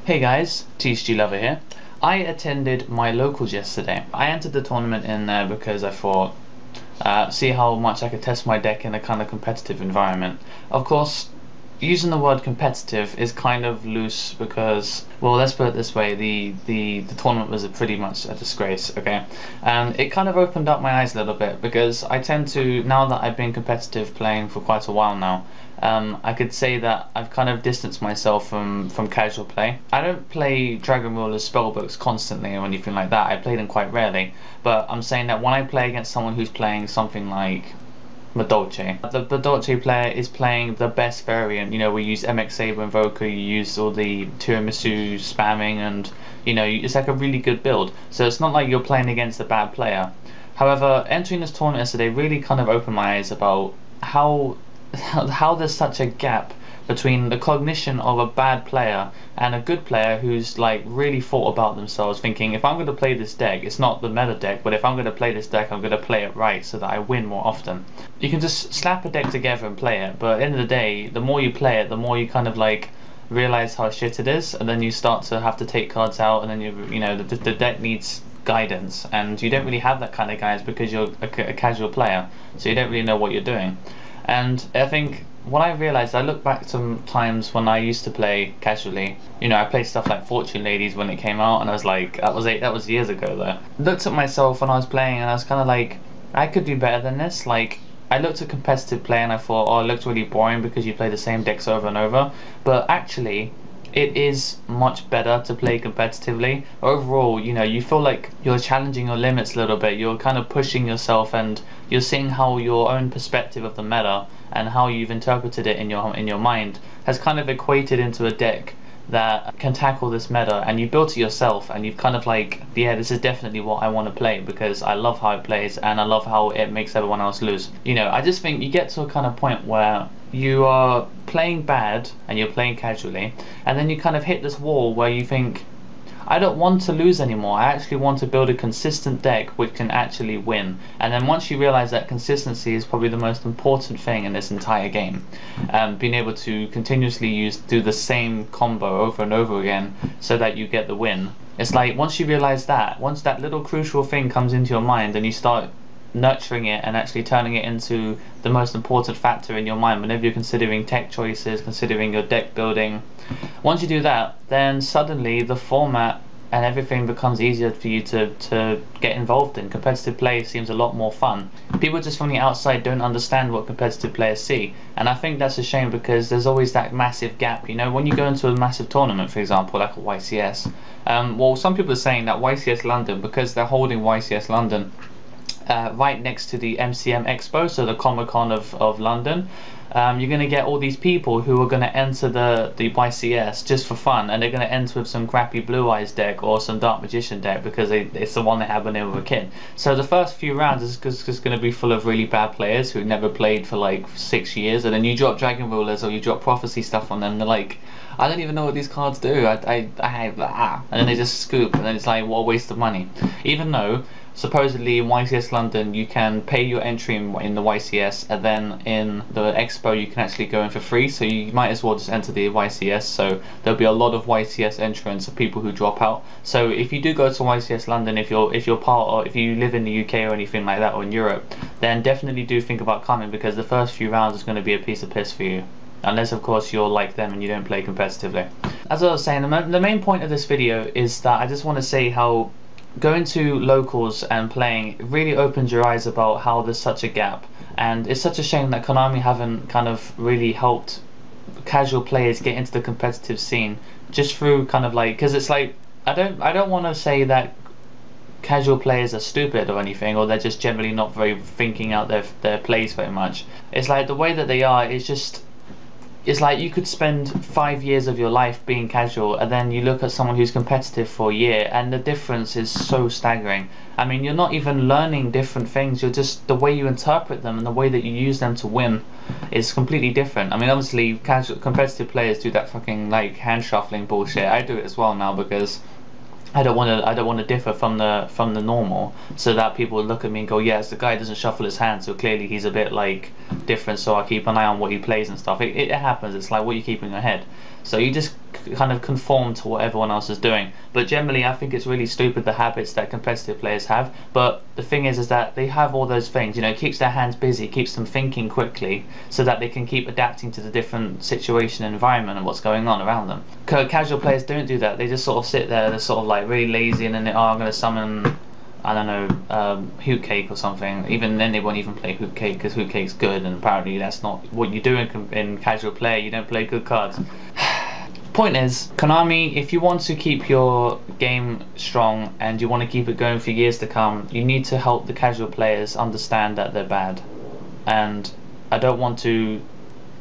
Hey guys, Thetcglover here. I attended my locals yesterday. I entered the tournament in there because I thought, see how much I could test my deck in a kind of competitive environment. Of course, using the word competitive is kind of loose because, well, let's put it this way, the tournament was pretty much a disgrace, okay? And it kind of opened up my eyes a little bit because I tend to, now that I've been competitive playing for quite a while now, I could say that I've kind of distanced myself from casual play. I don't play Dragon Rulers spellbooks constantly or anything like that. I play them quite rarely, but I'm saying that when I play against someone who's playing something like Madolche. The Dolce player is playing the best variant. You know, we use MX Saber Invoker, you use all the Tiramisu spamming, and you know, it's like a really good build. So it's not like you're playing against a bad player. However, entering this tournament yesterday really kind of opened my eyes about how there's such a gap between the cognition of a bad player and a good player who's like really thought about themselves, thinking, if I'm going to play this deck, it's not the meta deck, but if I'm going to play this deck, I'm going to play it right so that I win more often. You can just slap a deck together and play it, but at the end of the day, the more you play it, the more you kind of like realize how shit it is, and then you start to have to take cards out, and then you know the deck needs guidance, and you don't really have that kind of guidance because you're a casual player, so you don't really know what you're doing. And I think what I realised, I look back to times when I used to play casually. You know, I played stuff like Fortune Ladies when it came out, and I was like, that was years ago though. Looked at myself when I was playing, and I was kind of like, I could do better than this. Like, I looked at competitive play and I thought, oh, it looked really boring because you play the same decks over and over. But actually, it is much better to play competitively. Overall, you know, you feel like you're challenging your limits a little bit. You're kind of pushing yourself, and you're seeing how your own perspective of the meta and how you've interpreted it in your mind has kind of equated into a deck that can tackle this meta, and you built it yourself, and you've kind of like, yeah, this is definitely what I want to play because I love how it plays and I love how it makes everyone else lose. You know, I just think you get to a kind of point where you are playing bad and you're playing casually, and then you kind of hit this wall where you think, I don't want to lose anymore. I actually want to build a consistent deck which can actually win. And then once you realize that consistency is probably the most important thing in this entire game, being able to continuously do the same combo over and over again so that you get the win. It's like once you realize that, once that little crucial thing comes into your mind and you start nurturing it and actually turning it into the most important factor in your mind whenever you're considering tech choices, considering your deck building. Once you do that, then suddenly the format and everything becomes easier for you to get involved in. Competitive play seems a lot more fun. People just from the outside don't understand what competitive players see, and I think that's a shame because there's always that massive gap. You know, when you go into a massive tournament, for example, like a YCS, well, some people are saying that YCS London, because they're holding YCS London right next to the MCM Expo, so the Comic Con of London, you're going to get all these people who are going to enter the YCS just for fun, and they're going to enter with some crappy Blue Eyes deck or some Dark Magician deck because it's the one they had when they were a kid. So the first few rounds is just going to be full of really bad players who never played for like 6 years, and then you drop Dragon Rulers or you drop Prophecy stuff on them, they're like, I don't even know what these cards do, and then they just scoop, and then it's like, what a waste of money. Even though supposedly in YCS London you can pay your entry in the YCS, and then in the Expo you can actually go in for free, so you might as well just enter the YCS. So there'll be a lot of YCS entrants of people who drop out. So if you do go to YCS London, if you're part, or if you live in the UK or anything like that, or in Europe, then definitely do think about coming, because the first few rounds is going to be a piece of piss for you. Unless of course you're like them and you don't play competitively. As I was saying, the main point of this video is that I just want to say how going to locals and playing really opens your eyes about how there's such a gap, and it's such a shame that Konami haven't kind of really helped casual players get into the competitive scene just through kind of like, because it's like, I don't want to say that casual players are stupid or anything, or they're just generally not very thinking out their plays very much. It's like the way that they are is just, it's like you could spend 5 years of your life being casual, and then you look at someone who's competitive for a year and the difference is so staggering. I mean, you're not even learning different things, you're just, the way you interpret them and the way that you use them to win is completely different. I mean, obviously casual competitive players do that fucking like hand shuffling bullshit. I do it as well now because I don't want to differ from the normal, so that people look at me and go, yes, the guy doesn't shuffle his hands, so clearly he's a bit like different, so I keep an eye on what he plays and stuff. It happens. It's like what you keep in your head. so you just kind of conform to what everyone else is doing. But generally I think it's really stupid, the habits that competitive players have. But the thing is that they have all those things, you know, it keeps their hands busy, keeps them thinking quickly, so that they can keep adapting to the different situation and environment and what's going on around them. Casual players don't do that. They just sort of sit there, they're sort of like really lazy, and then they, oh, I'm going to summon, I don't know, Hoot Cake or something. Even then they won't even play Hoot Cake, because Hoot Cake's good, and apparently that's not what you do in casual play. You don't play good cards. Point is, Konami, if you want to keep your game strong and you want to keep it going for years to come, you need to help the casual players understand that they're bad. And I don't want to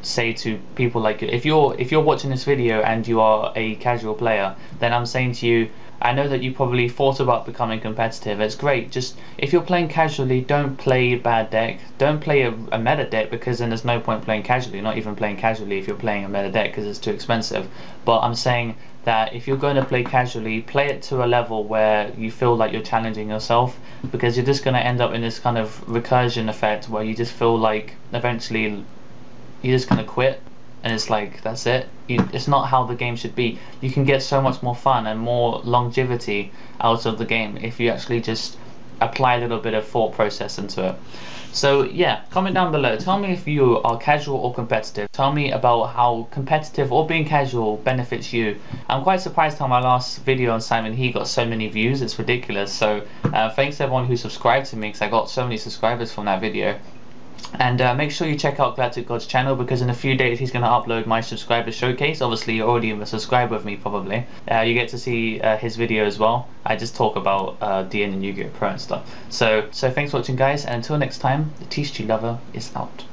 say to people like you, if you're watching this video and you are a casual player, then I'm saying to you, I know that you probably thought about becoming competitive. It's great. Just if you're playing casually, don't play a bad deck. Don't play a meta deck, because then there's no point playing casually. Not even playing casually if you're playing a meta deck, because it's too expensive. But I'm saying that if you're going to play casually, play it to a level where you feel like you're challenging yourself, because you're just going to end up in this kind of recursion effect where you just feel like eventually you're just going to quit. And it's like, that's it. It's not how the game should be. You can get so much more fun and more longevity out of the game if you actually just apply a little bit of thought process into it. So yeah, comment down below. Tell me if you are casual or competitive. Tell me about how competitive or being casual benefits you. I'm quite surprised how my last video on Simon He got so many views. It's ridiculous. So thanks to everyone who subscribed to me, because I got so many subscribers from that video. And make sure you check out Thetcglover's channel, because in a few days he's going to upload my subscriber showcase. Obviously you're already a subscriber of me probably. You get to see his video as well. I just talk about DN and Yu-Gi-Oh! Pro and stuff. So thanks for watching guys, and until next time, the Thetcglover is out.